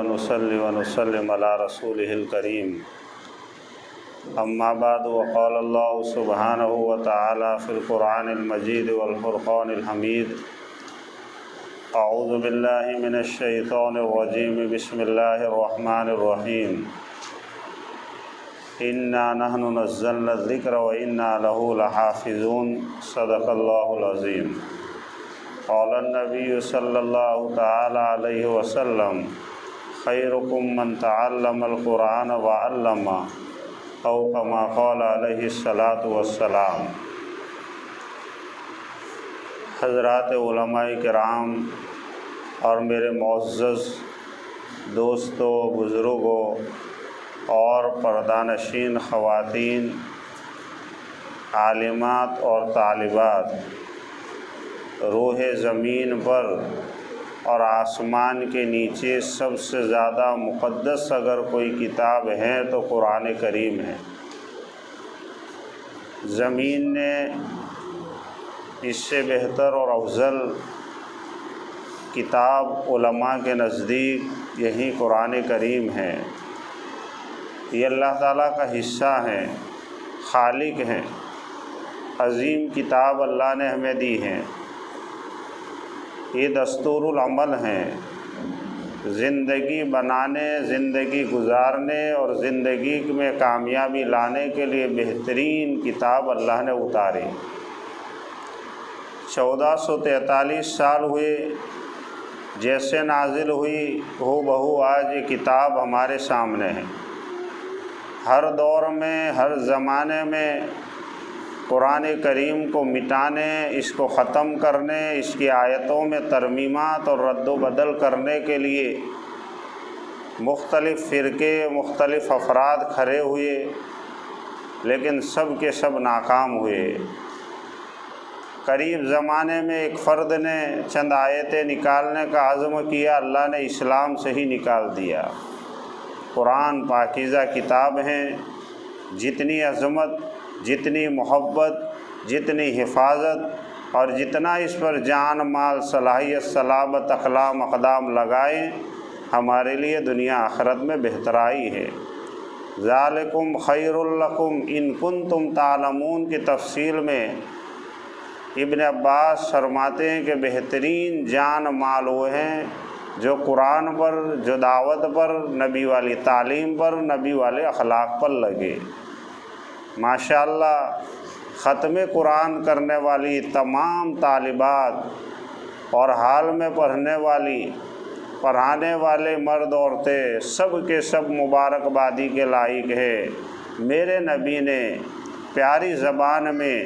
ونصلي ونسلم على رسوله الكريم أما بعد وقال الله سبحانه وتعالى في القرآن المجيد والفرقان الحميد أعوذ بالله من الشيطان الرجيم بسم الله الرحمن الرحيم إنا نحن نزلنا الذكر وإنا له لحافظون صدق الله العظيم قال النبي صلى الله تعالى عليه وسلم خيركم من تعلم القرآن وعلمه أو كما قال عليه الصلاة والسلام۔ حضرات علماء کرام اور میرے معزز دوستوں، بزرگوں اور پردہ نشین خواتین، عالمات اور طالبات، روح زمین پر اور آسمان کے نیچے سب سے زیادہ مقدس اگر کوئی کتاب ہے تو قرآن کریم ہے۔ زمین نے اس سے بہتر اور افضل کتاب علماء کے نزدیک یہی قرآن کریم ہے۔ یہ اللہ تعالیٰ کا حصہ ہے، خالق ہیں، عظیم کتاب اللہ نے ہمیں دی ہے۔ یہ دستور العمل ہیں، زندگی بنانے، زندگی گزارنے اور زندگی میں کامیابی لانے کے لیے بہترین کتاب اللہ نے اتاری۔ 1443 سال ہوئے جیسے نازل ہوئی، ہو بہو آج یہ کتاب ہمارے سامنے ہے۔ ہر دور میں، ہر زمانے میں قرآن کریم کو مٹانے، اس کو ختم کرنے، اس کی آیتوں میں ترمیمات اور رد و بدل کرنے کے لیے مختلف فرقے، مختلف افراد کھڑے ہوئے، لیکن سب کے سب ناکام ہوئے۔ قریب زمانے میں ایک فرد نے چند آیتیں نکالنے کا عزم کیا، اللہ نے اسلام سے ہی نکال دیا۔ قرآن پاکیزہ کتاب ہیں، جتنی عظمت، جتنی محبت، جتنی حفاظت اور جتنا اس پر جان مال، صلاحیت، صلابت، اقلام اقدام لگائیں، ہمارے لیے دنیا آخرت میں بہترائی ہے۔ ذالکم خیر لکم ان کنتم تعلمون کی تفصیل میں ابن عباس فرماتے ہیں کہ بہترین جان مال وہ ہیں جو قرآن پر، جو دعوت پر، نبی والی تعلیم پر، نبی والے اخلاق پر لگے۔ ماشاءاللہ ختم قرآن کرنے والی تمام طالبات اور حال میں پڑھانے والے مرد عورتیں سب کے سب مبارکبادی کے لائق ہے۔ میرے نبی نے پیاری زبان میں،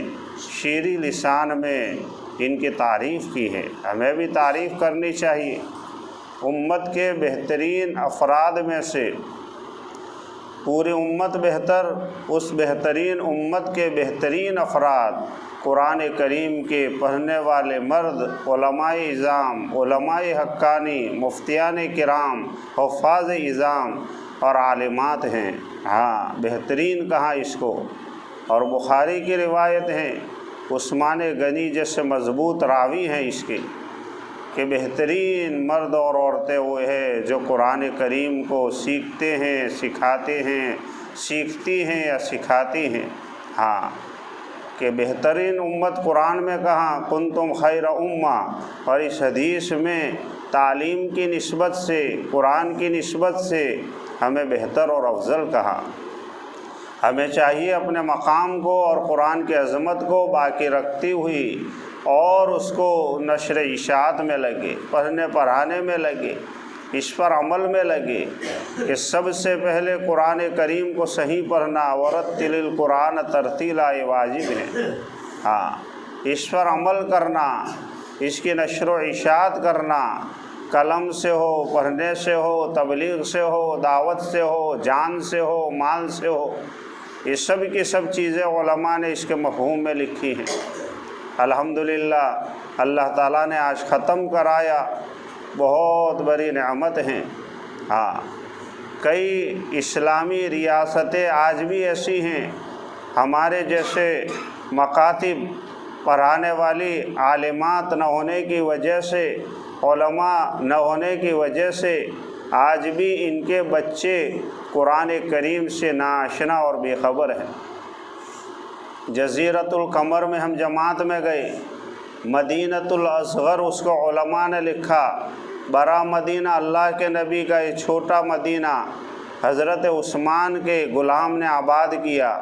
شیریں لسان میں ان کی تعریف کی ہے، ہمیں بھی تعریف کرنی چاہیے۔ امت کے بہترین افراد میں سے پوری امت بہتر، اس بہترین امت کے بہترین افراد قرآن کریم کے پڑھنے والے مرد، علماء اعظام، علماء حقانی، مفتیان کرام، حفاظ اعظام اور عالمات ہیں۔ ہاں، بہترین کہا اس کو۔ اور بخاری کی روایت ہے، عثمان غنی جیسے مضبوط راوی ہیں اس کے، کہ بہترین مرد اور عورتیں وہ ہیں جو قرآن کریم کو سیکھتے ہیں، سکھاتے ہیں، سیکھتی ہیں یا سکھاتی ہیں۔ ہاں، کہ بہترین امت قرآن میں کہا کنتم خیر امہ، اور اس حدیث میں تعلیم کی نسبت سے، قرآن کی نسبت سے ہمیں بہتر اور افضل کہا۔ ہمیں چاہیے اپنے مقام کو اور قرآن کی عظمت کو باقی رکھتی ہوئی اور اس کو نشر اشاعت میں لگے، پڑھنے پڑھانے میں لگے، اس پر عمل میں لگے کہ سب سے پہلے قرآن کریم کو صحیح پڑھنا، ورتل القرآن ترتیلا، یہ واجب ہے۔ ہاں، اس پر عمل کرنا، اس کی نشر و اشاعت کرنا، قلم سے ہو، پڑھنے سے ہو، تبلیغ سے ہو، دعوت سے ہو، جان سے ہو، مال سے ہو، یہ سب کی سب چیزیں علماء نے اس کے مفہوم میں لکھی ہیں۔ الحمدللہ اللہ تعالیٰ نے آج ختم کرایا، بہت بڑی نعمت ہیں۔ ہاں، کئی اسلامی ریاستیں آج بھی ایسی ہیں، ہمارے جیسے مکاتب پڑھانے والی عالمات نہ ہونے کی وجہ سے، علماء نہ ہونے کی وجہ سے آج بھی ان کے بچے قرآن کریم سے ناآشنا اور بے خبر ہیں۔ جزیرۃ القمر میں ہم جماعت میں گئے، مدینۃ الاصغر اس کو علماء نے لکھا، بڑا مدینہ اللہ کے نبی کا یہ چھوٹا مدینہ حضرت عثمان کے غلام نے آباد کیا۔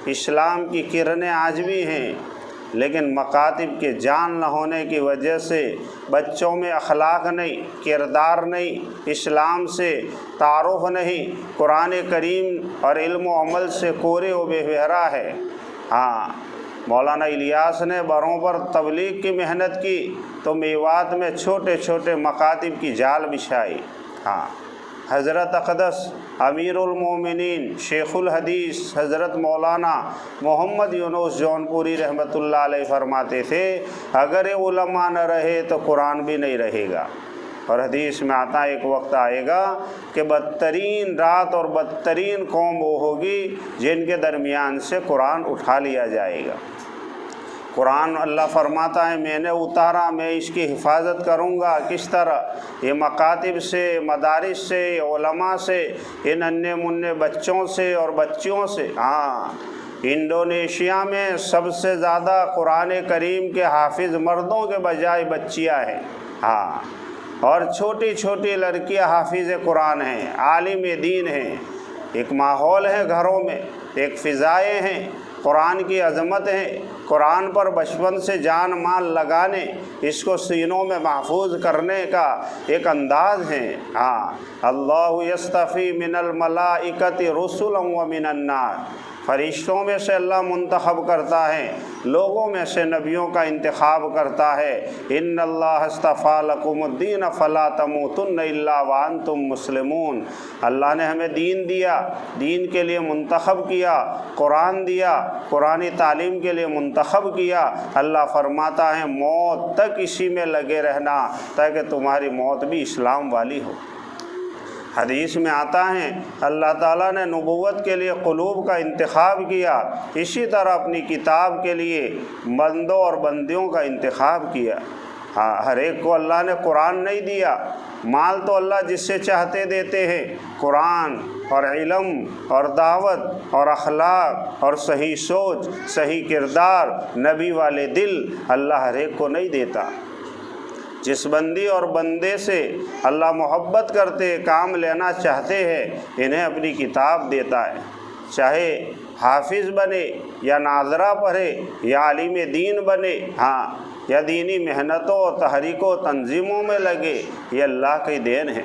اسلام کی کرنیں آج بھی ہیں، لیکن مکاتب کے جان نہ ہونے کی وجہ سے بچوں میں اخلاق نہیں، کردار نہیں، اسلام سے تعارف نہیں، قرآن کریم اور علم و عمل سے کورے و بے بہرا ہے۔ ہاں، مولانا الیاس نے بروں پر تبلیغ کی محنت کی تو میوات میں چھوٹے چھوٹے مکاتب کی جال بچھائی۔ ہاں، حضرت اقدس امیر المومنین شیخ الحدیث حضرت مولانا محمد یونس جونپوری رحمۃ اللہ علیہ فرماتے تھے، اگر یہ علماء نہ رہے تو قرآن بھی نہیں رہے گا۔ اور حدیث میں آتا ایک وقت آئے گا کہ بدترین رات اور بدترین قوم وہ ہوگی جن کے درمیان سے قرآن اٹھا لیا جائے گا۔ قرآن اللہ فرماتا ہے میں نے اتارا، میں اس کی حفاظت کروں گا۔ کس طرح؟ یہ مکاتب سے، مدارس سے، علماء سے، ان ننھے منھے بچوں سے اور بچیوں سے۔ ہاں، انڈونیشیا میں سب سے زیادہ قرآن کریم کے حافظ مردوں کے بجائے بچیاں ہیں۔ ہاں، اور چھوٹی چھوٹی لڑکیاں حافظ قرآن ہیں، عالم دین ہیں۔ ایک ماحول ہے گھروں میں، ایک فضائیں ہیں، قرآن کی عظمت ہے، قرآن پر بچپن سے جان مال لگانے، اس کو سینوں میں محفوظ کرنے کا ایک انداز ہے۔ ہاں، اللہ یصطفی من الملائکۃ رسلا ومن الناس، فرشتوں میں سے اللہ منتخب کرتا ہے، لوگوں میں سے نبیوں کا انتخاب کرتا ہے۔ ان اللہ اصطفیٰ لکم الدین فلا تموتن الا وانتم مسلمون، اللہ نے ہمیں دین دیا، دین کے لیے منتخب کیا، قرآن دیا، قرآنی تعلیم کے لیے منتخب کیا۔ اللہ فرماتا ہے موت تک اسی میں لگے رہنا تاکہ تمہاری موت بھی اسلام والی ہو۔ حدیث میں آتا ہے اللہ تعالیٰ نے نبوت کے لیے قلوب کا انتخاب کیا، اسی طرح اپنی کتاب کے لیے بندوں اور بندیوں کا انتخاب کیا۔ ہاں، ہر ایک کو اللہ نے قرآن نہیں دیا، مال تو اللہ جس سے چاہتے دیتے ہیں، قرآن اور علم اور دعوت اور اخلاق اور صحیح سوچ، صحیح کردار، نبی والے دل اللہ ہر ایک کو نہیں دیتا۔ جس بندی اور بندے سے اللہ محبت کرتے، کام لینا چاہتے ہیں، انہیں اپنی کتاب دیتا ہے، چاہے حافظ بنے یا ناظرہ پڑھے یا عالم دین بنے، ہاں، یا دینی محنتوں اور تحریکوں و تنظیموں میں لگے، یہ اللہ کی دین ہے۔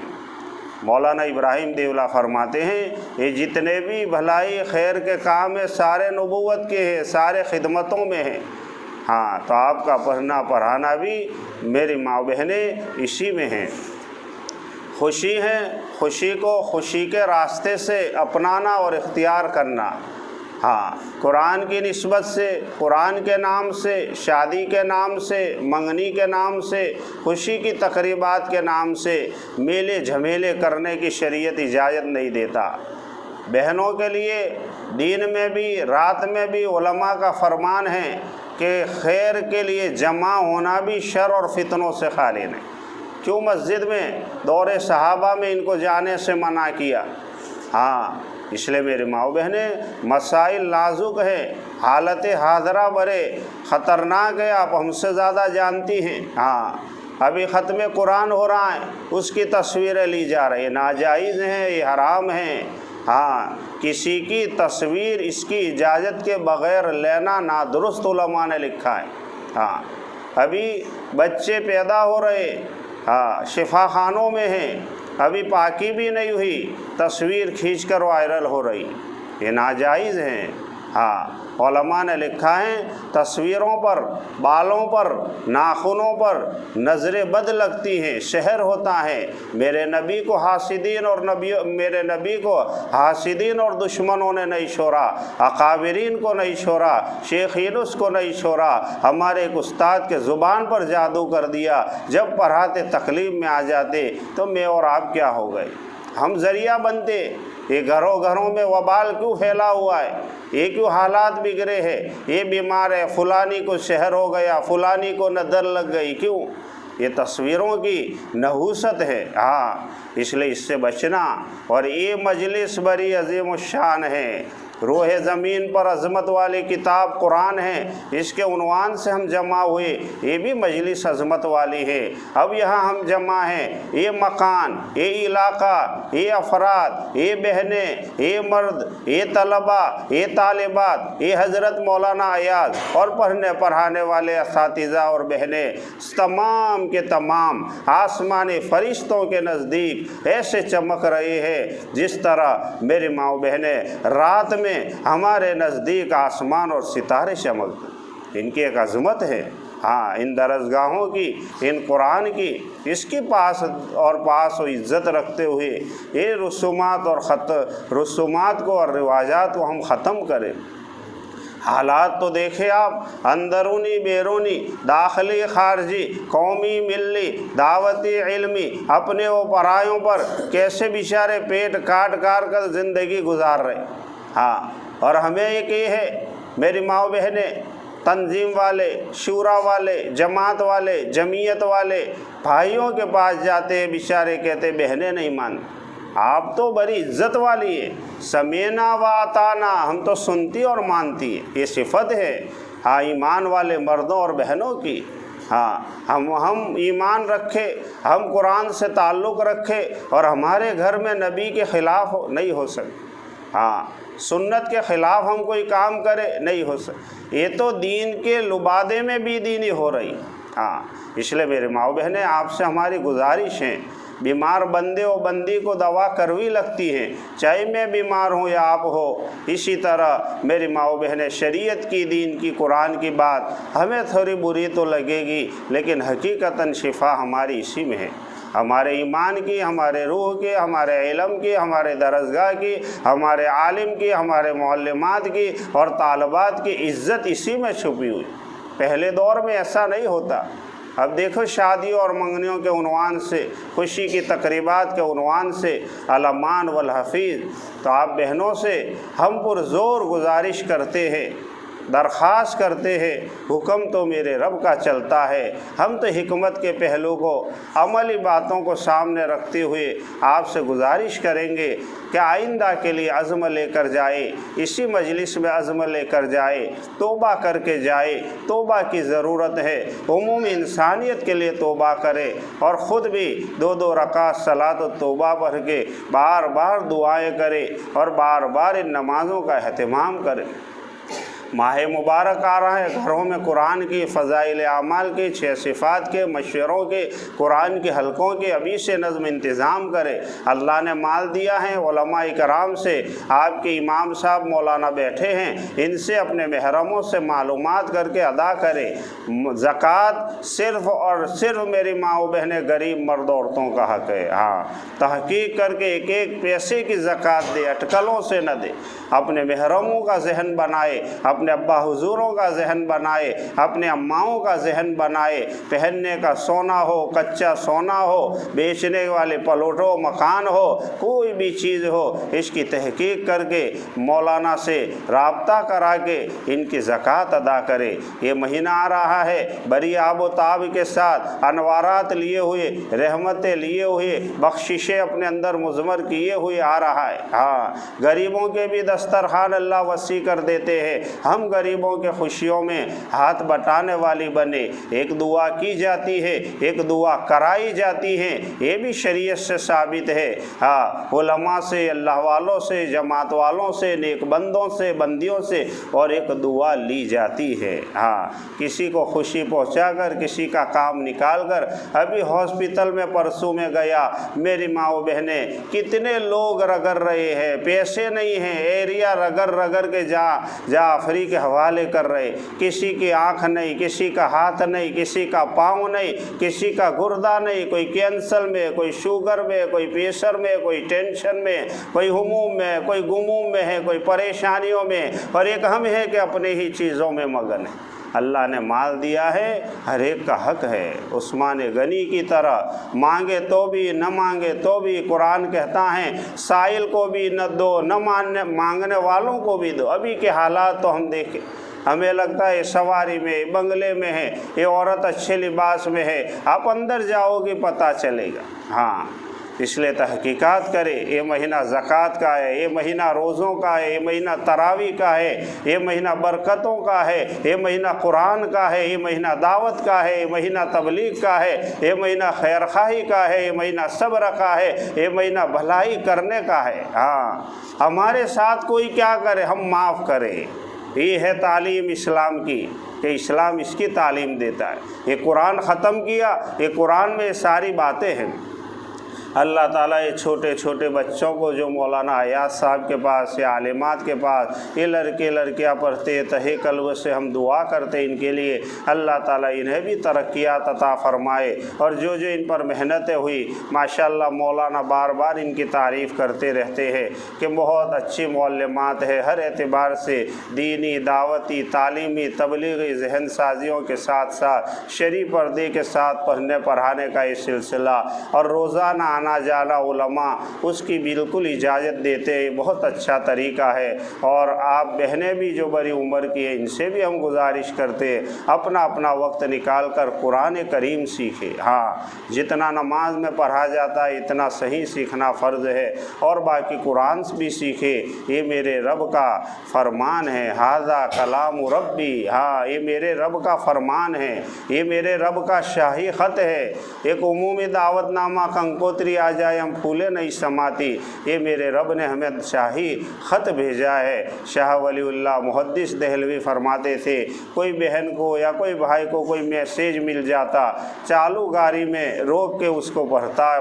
مولانا ابراہیم دیولہ فرماتے ہیں یہ جتنے بھی بھلائی خیر کے کام ہیں سارے نبوت کے ہیں، سارے خدمتوں میں ہیں۔ ہاں، تو آپ کا پڑھنا پڑھانا بھی میری ماں بہنیں اسی میں ہیں۔ خوشی ہے، خوشی کو خوشی کے راستے سے اپنانا اور اختیار کرنا۔ ہاں، قرآن کی نسبت سے، قرآن کے نام سے، شادی کے نام سے، منگنی کے نام سے، خوشی کی تقریبات کے نام سے میلے جھمیلے کرنے کی شریعت اجازت نہیں دیتا۔ بہنوں کے لیے دین میں بھی رات میں بھی علماء کا فرمان ہے کہ خیر کے لیے جمع ہونا بھی شر اور فتنوں سے خالی نہیں۔ کیوں مسجد میں دور صحابہ میں ان کو جانے سے منع کیا؟ ہاں، اس لیے میرے ماؤں بہنیں مسائل نازک ہے، حالت حاضرہ بڑے خطرناک ہے، آپ ہم سے زیادہ جانتی ہیں۔ ہاں، ابھی ختم قرآن ہو رہا ہے، اس کی تصویریں لی جا رہی ہیں، ناجائز ہیں، یہ حرام ہیں۔ ہاں، کسی کی تصویر اس کی اجازت کے بغیر لینا نادرست علماء نے لکھا ہے۔ ہاں، ابھی بچے پیدا ہو رہے، ہاں، شفا خانوں میں ہیں، ابھی پاکی بھی نہیں ہوئی، تصویر کھینچ کر وائرل ہو رہی، یہ ناجائز ہیں۔ ہاں، علماء نے لکھا ہے تصویروں پر، بالوں پر، ناخنوں پر نظر بد لگتی ہیں، شہر ہوتا ہے۔ میرے نبی کو حاسدین اور دشمنوں نے نہیں چھوڑا، اکابرین کو نہیں چھوڑا، شیخ یونس کو نہیں چھوڑا، ہمارے ایک استاد کے زبان پر جادو کر دیا، جب پڑھاتے تکلیف میں آ جاتے تو میں اور آپ کیا ہو گئے؟ ہم ذریعہ بنتے۔ یہ گھروں میں وبال کیوں پھیلا ہوا ہے؟ یہ کیوں حالات بگڑے ہیں؟ یہ بیمار ہے، فلانی کو شہر ہو گیا، فلانی کو نظر لگ گئی، کیوں؟ یہ تصویروں کی نحوست ہے، ہاں، اس لیے اس سے بچنا۔ اور یہ مجلس بڑی عظیم الشان ہے، روح زمین پر عظمت والی کتاب قرآن ہے، اس کے عنوان سے ہم جمع ہوئے، یہ بھی مجلس عظمت والی ہے۔ اب یہاں ہم جمع ہیں، یہ مکان، یہ علاقہ، یہ افراد، یہ بہنیں، یہ مرد، یہ طلباء، یہ طالبات، یہ حضرت مولانا ایاز اور پڑھانے والے اساتذہ اور بہنیں، تمام کے تمام آسمانی فرشتوں کے نزدیک ایسے چمک رہے ہیں جس طرح میری ماں و بہنیں رات میں ہمارے نزدیک آسمان اور ستارے چمکتے۔ ان کی ایک عظمت ہے، ہاں، ان درسگاہوں کی، ان قرآن کی، اس کی پاس و عزت رکھتے ہوئے یہ رسومات کو اور رواجات کو ہم ختم کریں۔ حالات تو دیکھیں آپ، اندرونی بیرونی، داخلی خارجی، قومی ملی، دعوتی علمی، اپنے و پرایوں پر کیسے بیچارے پیٹ کاٹ کر زندگی گزار رہے، ہاں۔ اور ہمیں ایک یہ ہے میری ماں و بہنیں، تنظیم والے، شورا والے، جماعت والے، جمعیت والے بھائیوں کے پاس جاتے ہیں، بیچارے کہتے بہنیں نہیں مانتے، آپ تو بڑی عزت والی ہے، سمینا و اطانا، ہم تو سنتی اور مانتی ہے، یہ صفت ہے، ہاں، ایمان والے مردوں اور بہنوں کی، ہاں۔ ہم ایمان رکھے، ہم قرآن سے تعلق رکھے اور ہمارے گھر میں نبی کے خلاف نہیں ہو سکے، ہاں، سنت کے خلاف ہم کوئی کام کرے نہیں ہو سکے، یہ تو دین کے لبادے میں بھی دینی ہو رہی، ہاں۔ اس لیے میرے ماں و بہنیں، آپ سے ہماری گزارش ہے، بیمار بندے و بندی کو دوا کڑوی لگتی ہے، چاہے میں بیمار ہوں یا آپ ہو، اسی طرح میری ماں و بہنیں، شریعت کی، دین کی، قرآن کی بات ہمیں تھوڑی بری تو لگے گی، لیکن حقیقتاً شفا ہماری اسی میں ہے، ہمارے ایمان کی، ہمارے روح کی، ہمارے علم کی، ہمارے درسگاہ کی، ہمارے عالم کی، ہمارے معلمات کی اور طالبات کی عزت اسی میں چھپی ہوئی۔ پہلے دور میں ایسا نہیں ہوتا، اب دیکھو شادیوں اور منگنیوں کے عنوان سے، خوشی کی تقریبات کے عنوان سے، الامان والحفیظ، تو آپ بہنوں سے ہم پرزور گزارش کرتے ہیں، درخواست کرتے ہیں، حکم تو میرے رب کا چلتا ہے، ہم تو حکمت کے پہلو کو، عملی باتوں کو سامنے رکھتے ہوئے آپ سے گزارش کریں گے کہ آئندہ کے لیے عزم لے کر جائے، اسی مجلس میں عزم لے کر جائے، توبہ کر کے جائے، توبہ کی ضرورت ہے، عمومی انسانیت کے لیے توبہ کرے، اور خود بھی 2 رکعت صلاۃ و توبہ پڑھ کے بار بار دعائیں کرے اور بار بار ان نمازوں کا اہتمام کرے۔ ماہ مبارک آ رہا ہے، گھروں میں قرآن کی، فضائل اعمال کی، 6 صفات کے، مشوروں کے، قرآن کے حلقوں کے ابھی سے نظم انتظام کرے۔ اللہ نے مال دیا ہے، علماء کرام سے، آپ کے امام صاحب مولانا بیٹھے ہیں، ان سے اپنے محرموں سے معلومات کر کے ادا کرے۔ زکوٰۃ صرف اور صرف میری ماں و بہنیں غریب مرد عورتوں کا حق ہے، ہاں، تحقیق کر کے ایک ایک پیسے کی زکوٰۃ دے، اٹکلوں سے نہ دے، اپنے محرموں کا ذہن بنائے، اپنے ابا حضوروں کا ذہن بنائے، اپنے اماؤں کا ذہن بنائے، پہننے کا سونا ہو، کچا سونا ہو، بیچنے والے پلاٹ ہو، مکان ہو، کوئی بھی چیز ہو، اس کی تحقیق کر کے مولانا سے رابطہ کرا کے ان کی زکوٰۃ ادا کرے۔ یہ مہینہ آ رہا ہے بڑی آب و تاب کے ساتھ، انوارات لیے ہوئے، رحمتیں لیے ہوئے، بخششیں اپنے اندر مضمر کیے ہوئے آ رہا ہے، ہاں، غریبوں کے بھی دسترخوان اللہ وسیع کر دیتے ہیں، ہم غریبوں کے خوشیوں میں ہاتھ بٹانے والی بنے، ایک دعا کی جاتی ہے، ایک دعا کرائی جاتی ہے، یہ بھی شریعت سے ثابت ہے، ہاں، علماء سے، اللہ والوں سے، جماعت والوں سے، نیک بندوں سے، بندیوں سے، اور ایک دعا لی جاتی ہے، ہاں، کسی کو خوشی پہنچا کر، کسی کا کام نکال کر۔ ابھی ہاسپٹل میں پرسوں میں گیا، میری ماں و بہنیں، کتنے لوگ رگڑ رہے ہیں، پیسے نہیں ہیں، ایریا رگڑ رگڑ کے جا فری کے حوالے کر رہے، کسی کی آنکھ نہیں، کسی کا ہاتھ نہیں، کسی کا پاؤں نہیں، کسی کا گردہ نہیں، کوئی کینسر میں، کوئی شوگر میں، کوئی پریشر میں، کوئی ٹینشن میں، کوئی ہموم میں، کوئی غموم میں ہے، کوئی پریشانیوں میں، اور ایک ہم ہے کہ اپنے ہی چیزوں میں مگن ہے۔ اللہ نے مال دیا ہے، ہر ایک کا حق ہے، عثمان غنی کی طرح مانگے تو بھی، نہ مانگے تو بھی، قرآن کہتا ہے سائل کو بھی نہ دو، نہ مانگنے والوں کو بھی دو۔ ابھی کے حالات تو ہم دیکھیں، ہمیں لگتا ہے سواری میں بنگلے میں ہے، یہ عورت اچھے لباس میں ہے، آپ اندر جاؤ گے پتہ چلے گا۔ ہاں، اس لیے تحقیقات کرے، یہ مہینہ زکوٰۃ کا ہے، یہ مہینہ روزوں کا ہے، یہ مہینہ تراویح کا ہے، یہ مہینہ برکتوں کا ہے، یہ مہینہ قرآن کا ہے، یہ مہینہ دعوت کا ہے، یہ مہینہ تبلیغ کا ہے، یہ مہینہ خیر خواہی کا ہے، یہ مہینہ صبر کا ہے، یہ مہینہ بھلائی کرنے کا ہے۔ ہاں، ہمارے ساتھ کوئی کیا کرے ہم معاف کریں، یہ ہے تعلیم اسلام کی، کہ اسلام اس کی تعلیم دیتا ہے۔ یہ قرآن ختم کیا، یہ قرآن میں یہ ساری باتیں ہیں۔ اللہ تعالیٰ یہ چھوٹے چھوٹے بچوں کو جو مولانا ایاز صاحب کے پاس یا عالمات کے پاس یہ لڑکے لڑکیاں پڑھتے، تہے قلب سے ہم دعا کرتے ان کے لیے، اللہ تعالیٰ انہیں بھی ترقیات عطا فرمائے، اور جو ان پر محنتیں ہوئی ماشاءاللہ مولانا بار بار ان کی تعریف کرتے رہتے ہیں کہ بہت اچھی معلمات ہے، ہر اعتبار سے دینی، دعوتی، تعلیمی، تبلیغی ذہن سازیوں کے ساتھ ساتھ شرعی پردے کے ساتھ پڑھنے پڑھانے کا یہ سلسلہ، اور روزانہ آنا جانا علماء اس کی بالکل اجازت دیتے، بہت اچھا طریقہ ہے۔ اور آپ بہنیں بھی جو بڑی عمر کی ہیں ان سے بھی ہم گزارش کرتے اپنا اپنا وقت نکال کر قرآن کریم سیکھے۔ ہاں، جتنا نماز میں پڑھا جاتا ہے اتنا صحیح سیکھنا فرض ہے، اور باقی قرآن بھی سیکھے۔ یہ میرے رب کا فرمان ہے، ھذا کلام ربی، ہاں یہ میرے رب کا فرمان ہے، یہ میرے رب کا شاہی خط ہے۔ ایک عمومی دعوت نامہ کنکوتری آ جائے ہم پھولے نہیں سماتی، یہ میرے رب نے ہمیں شاہی خط بھیجا ہے۔ شاہ ولی اللہ محدث دہلوی فرماتے تھے کوئی بہن کو یا کوئی بھائی کو کوئی میسیج مل جاتا، چالو گاڑی میں روک کے اس کو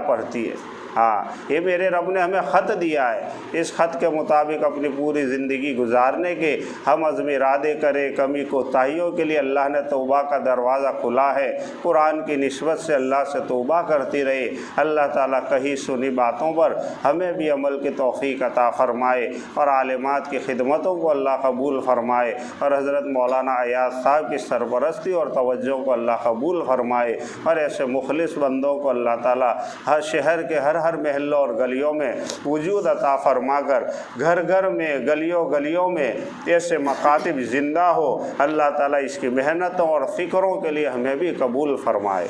پڑھتی ہے۔ ہاں، یہ میرے رب نے ہمیں خط دیا ہے، اس خط کے مطابق اپنی پوری زندگی گزارنے کے ہم عزم ارادے کریں۔ کمی کوتاہیوں کے لیے اللہ نے توبہ کا دروازہ کھلا ہے، قرآن کی نسبت سے اللہ سے توبہ کرتی رہے۔ اللہ تعالیٰ کہی سنی باتوں پر ہمیں بھی عمل کی توفیق عطا فرمائے، اور عالمات کی خدمتوں کو اللہ قبول فرمائے، اور حضرت مولانا ایاز صاحب کی سرپرستی اور توجہ کو اللہ قبول فرمائے، اور ایسے مخلص بندوں کو اللہ تعالیٰ ہر شہر کے ہر محلوں اور گلیوں میں وجود عطا فرما کر گھر گھر میں گلیوں میں ایسے مکاتب زندہ ہو۔ اللہ تعالیٰ اس کی محنتوں اور فکروں کے لیے ہمیں بھی قبول فرمائے۔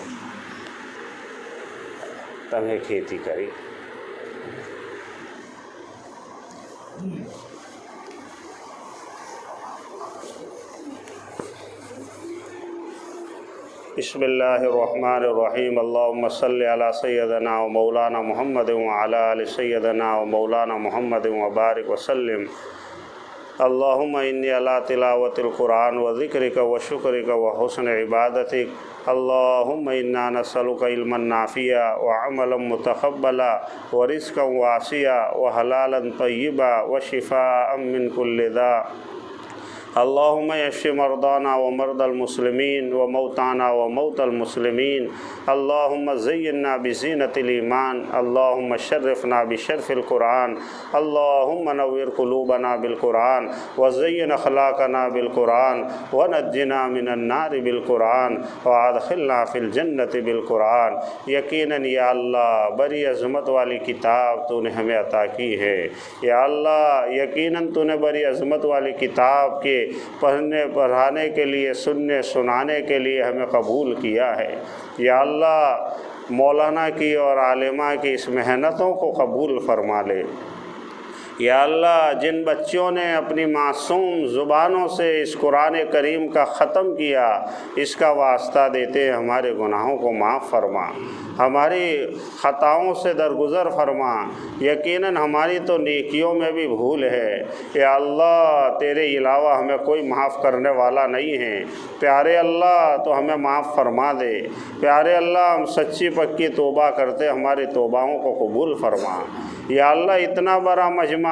تمہیں کھیتی کری بسم اللہ الرحمن الرحیم، اللہم صلی علی سیدنا و مولانا محمد وعلی آل سیدنا و مولانا محمد وبارک وسلم۔ اللہم انی علی تلاوت القرآن و ذکرک و شکرک و حسن عبادتک، اللہم انا نسألک علما نافعا و عملا متقبلا و رزقا واسعا و حلالا طیبا و شفاء من کل داء۔ اللہم اشف مرضانا و مرضى المسلمین و موتانا و موتى المسلمین، اللہم زیننا بزینة الایمان، اللہم شرفنا بشرف القرآن، اللہم نور قلوبنا بالقرآن وزین اخلاقنا بالقرآن ونجنا من النار بالقرآن وادخلنا فی الجنة بالقرآن۔ یقیناً یا اللہ بڑی عظمت والی کتاب تو نے ہمیں عطا کی ہے، یا اللہ یقیناً تو نے بڑی عظمت والی کتاب کے پڑھنے پڑھانے کے لیے، سننے سنانے کے لیے ہمیں قبول کیا ہے۔ یا اللہ مولانا کی اور عالمہ کی اس محنتوں کو قبول فرما لے۔ یا اللہ جن بچوں نے اپنی معصوم زبانوں سے اس قرآن کریم کا ختم کیا، اس کا واسطہ دیتے ہمارے گناہوں کو معاف فرما، ہماری خطاؤں سے درگزر فرما۔ یقیناً ہماری تو نیکیوں میں بھی بھول ہے، یا اللہ تیرے علاوہ ہمیں کوئی معاف کرنے والا نہیں ہے۔ پیارے اللہ تو ہمیں معاف فرما دے، پیارے اللہ ہم سچی پکی توبہ کرتے، ہماری توباؤں کو قبول فرما۔ یا اللہ اتنا بڑا مجمع،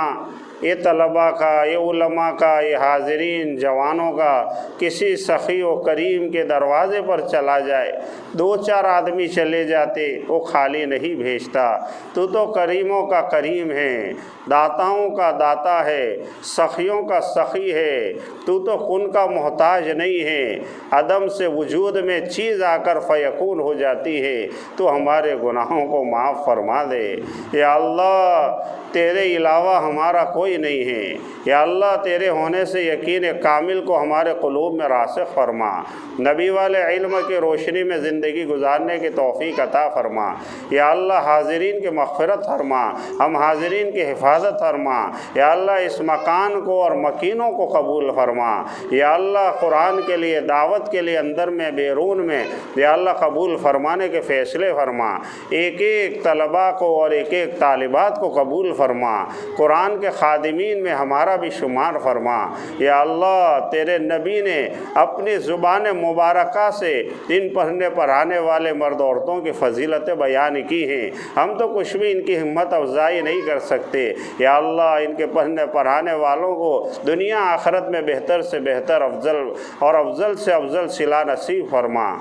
یہ طلباء کا، یہ علماء کا، یہ حاضرین جوانوں کا کسی سخی و کریم کے دروازے پر چلا جائے، دو چار آدمی چلے جاتے، وہ خالی نہیں بھیجتا۔ تو کریموں کا کریم ہے، داتاؤں کا داتا ہے، سخیوں کا سخی ہے، تو کن کا محتاج نہیں ہے۔ عدم سے وجود میں چیز آ کر فیکون ہو جاتی ہے، تو ہمارے گناہوں کو معاف فرما دے۔ یا اللہ تیرے علاوہ ہمارا کوئی کوئی نہیں ہے۔ یا اللہ تیرے ہونے سے یقین کامل کو ہمارے قلوب میں راسخ فرما، نبی والے علم کی روشنی میں زندگی گزارنے کی توفیق عطا فرما۔ یا اللہ حاضرین کی مغفرت فرما، ہم حاضرین کی حفاظت فرما۔ یا اللہ اس مکان کو اور مکینوں کو قبول فرما۔ یا اللہ قرآن کے لیے، دعوت کے لیے اندر میں بیرون میں یا اللہ قبول فرمانے کے فیصلے فرما۔ ایک ایک طلباء کو اور ایک ایک طالبات کو قبول فرما، قرآن کے خادمین میں ہمارا بھی شمار فرما۔ یا اللہ تیرے نبی نے اپنی زبان مبارکہ سے ان پڑھنے پڑھانے والے مرد عورتوں کی فضیلتیں بیان کی ہیں، ہم تو کچھ بھی ان کی ہمت افزائی نہیں کر سکتے۔ یا اللہ ان کے پڑھنے پڑھانے والوں کو دنیا آخرت میں بہتر سے بہتر، افضل اور افضل سے افضل صلہ نصیب فرما۔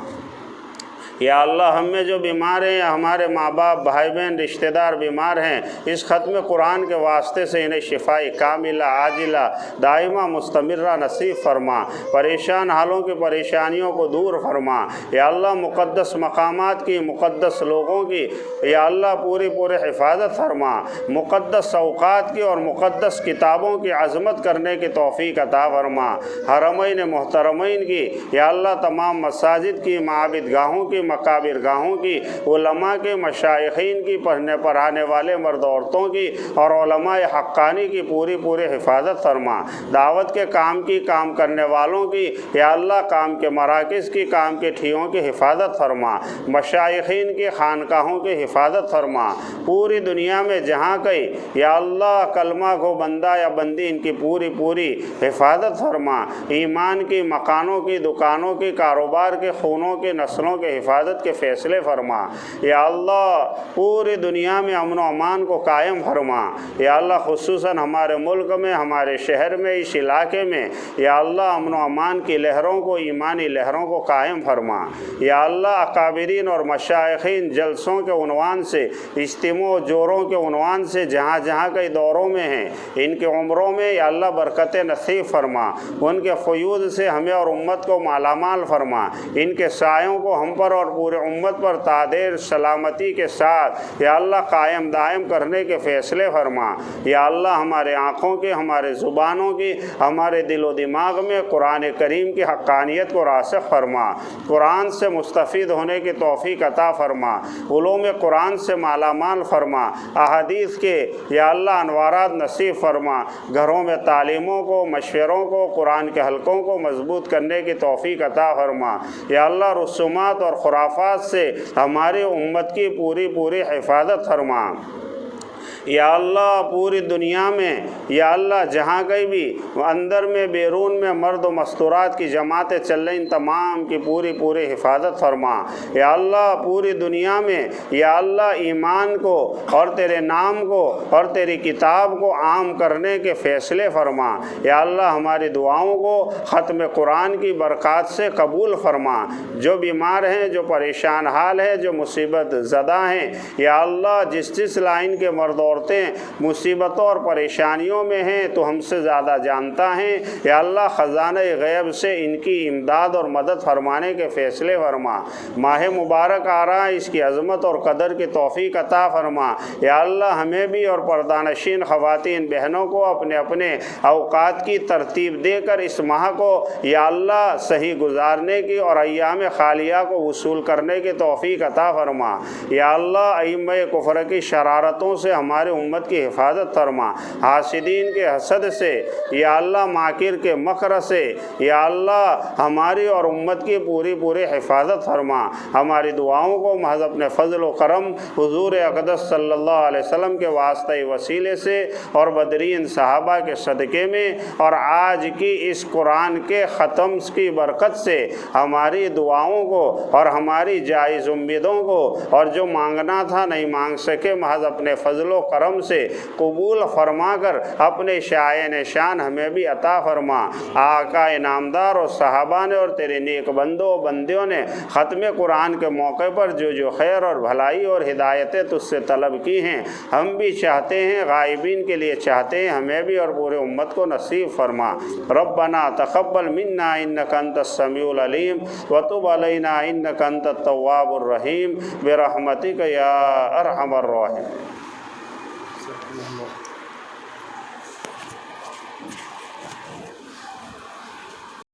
یا اللہ ہم میں جو بیمار ہیں، ہمارے ماں باپ بھائی بہن رشتہ دار بیمار ہیں، اس ختم قرآن کے واسطے سے انہیں شفاء کاملہ عاجلہ دائمہ مستمرہ نصیب فرما، پریشان حالوں کی پریشانیوں کو دور فرما۔ یا اللہ مقدس مقامات کی، مقدس لوگوں کی یا اللہ پوری حفاظت فرما، مقدس اوقات کی اور مقدس کتابوں کی عظمت کرنے کی توفیق عطا فرما، حرمین محترمین کی یا اللہ تمام مساجد کی، معابد گاہوں کی، مقابر گاہوں کی، علماء کے، مشائخین کی، پڑھنے پڑھانے والے مرد عورتوں کی اور علماء حقانی کی پوری حفاظت فرما، دعوت کے کام کی، کام کرنے والوں کی یا اللہ کام کے مراکز کی، کام کے ٹھیوں کی حفاظت فرما، مشائخین کی خانقاہوں کی حفاظت فرما، پوری دنیا میں جہاں کہیں یا اللہ کلمہ کو بندہ یا بندی ان کی پوری حفاظت فرما، ایمان کی، مکانوں کی، دکانوں کی، کاروبار کے، خونوں کے، نسلوں کے حفاظت کے فیصلے فرما۔ یا اللہ پوری دنیا میں امن و امان کو قائم فرما۔ یا اللہ خصوصاً ہمارے ملک میں، ہمارے شہر میں، اس علاقے میں یا اللہ امن و امان کی لہروں کو، ایمانی لہروں کو قائم فرما۔ یا اللہ اکابرین اور مشائخین جلسوں کے عنوان سے، اجتماع و جوروں کے عنوان سے جہاں جہاں کئی دوروں میں ہیں، ان کے عمروں میں یا اللہ برکت نصیب فرما، ان کے فیوض سے ہمیں اور امت کو مالا مال فرما، ان کے سایوں کو ہم پر اور پورے امت پر تعدیر سلامتی کے ساتھ یا اللہ قائم دائم کرنے کے فیصلے فرما۔ یا اللہ ہمارے آنکھوں کی، ہمارے زبانوں کی، ہمارے دل و دماغ میں قرآن کریم کی حقانیت کو راسخ فرما، قرآن سے مستفید ہونے کی توفیق عطا فرما، علوم قرآن سے مالا مال فرما، احادیث کے یا اللہ انوارات نصیب فرما، گھروں میں تعلیموں کو، مشوروں کو، قرآن کے حلقوں کو مضبوط کرنے کی توفیق عطا فرما۔ یا اللہ رسومات اور خرافات سے ہماری امت کی پوری حفاظت فرما۔ یا اللہ پوری دنیا میں یا اللہ جہاں کہیں بھی اندر میں بیرون میں مرد و مستورات کی جماعتیں چل رہی، ان تمام کی پوری حفاظت فرما۔ یا اللہ پوری دنیا میں یا اللہ ایمان کو اور تیرے نام کو اور تیری کتاب کو عام کرنے کے فیصلے فرما۔ یا اللہ ہماری دعاؤں کو ختم قرآن کی برکات سے قبول فرما، جو بیمار ہیں، جو پریشان حال ہیں، جو مصیبت زدہ ہیں یا اللہ جس لائن کے مرد عورتیں مصیبتوں اور پریشانیوں میں ہیں تو ہم سے زیادہ جانتا ہے۔ یا اللہ خزانہ غیب سے ان کی امداد اور مدد فرمانے کے فیصلے فرما۔ ماہ مبارک آ رہا ہے، اس کی عظمت اور قدر کی توفیق عطا فرما۔ یا اللہ ہمیں بھی اور پردانشین خواتین بہنوں کو اپنے اپنے اوقات کی ترتیب دے کر اس ماہ کو یا اللہ صحیح گزارنے کی اور ایام خالیہ کو وصول کرنے کی توفیق عطا فرما۔ یا اللہ ائمہ کفر کی شرارتوں سے ہمارے امت کی حفاظت فرما، حاسدین کے حسد سے یا اللہ ماکر کے مکر سے یا اللہ ہماری اور امت کی پوری حفاظت فرما۔ ہماری دعاؤں کو محض اپنے فضل و کرم حضور اقدس صلی اللہ علیہ وسلم کے واسطے وسیلے سے اور بدرین صحابہ کے صدقے میں اور آج کی اس قرآن کے ختم کی برکت سے ہماری دعاؤں کو اور ہماری جائز امیدوں کو اور جو مانگنا تھا نہیں مانگ سکے محض اپنے فضل و کرم سے قبول فرما کر اپنے شائن شان ہمیں بھی عطا فرما۔ آقا انعامدار اور صحابہ نے اور تیرے نیک بندوں و بندیوں نے ختم قرآن کے موقع پر جو خیر اور بھلائی اور ہدایتیں تجھ سے طلب کی ہیں، ہم بھی چاہتے ہیں، غائبین کے لیے چاہتے ہیں، ہمیں بھی اور پورے امت کو نصیب فرما۔ ربنا تقبل منا انک انت السمیع العلیم وتب علینا انک انت التواب الرحیم برحمتک یا ارحم الراحمین۔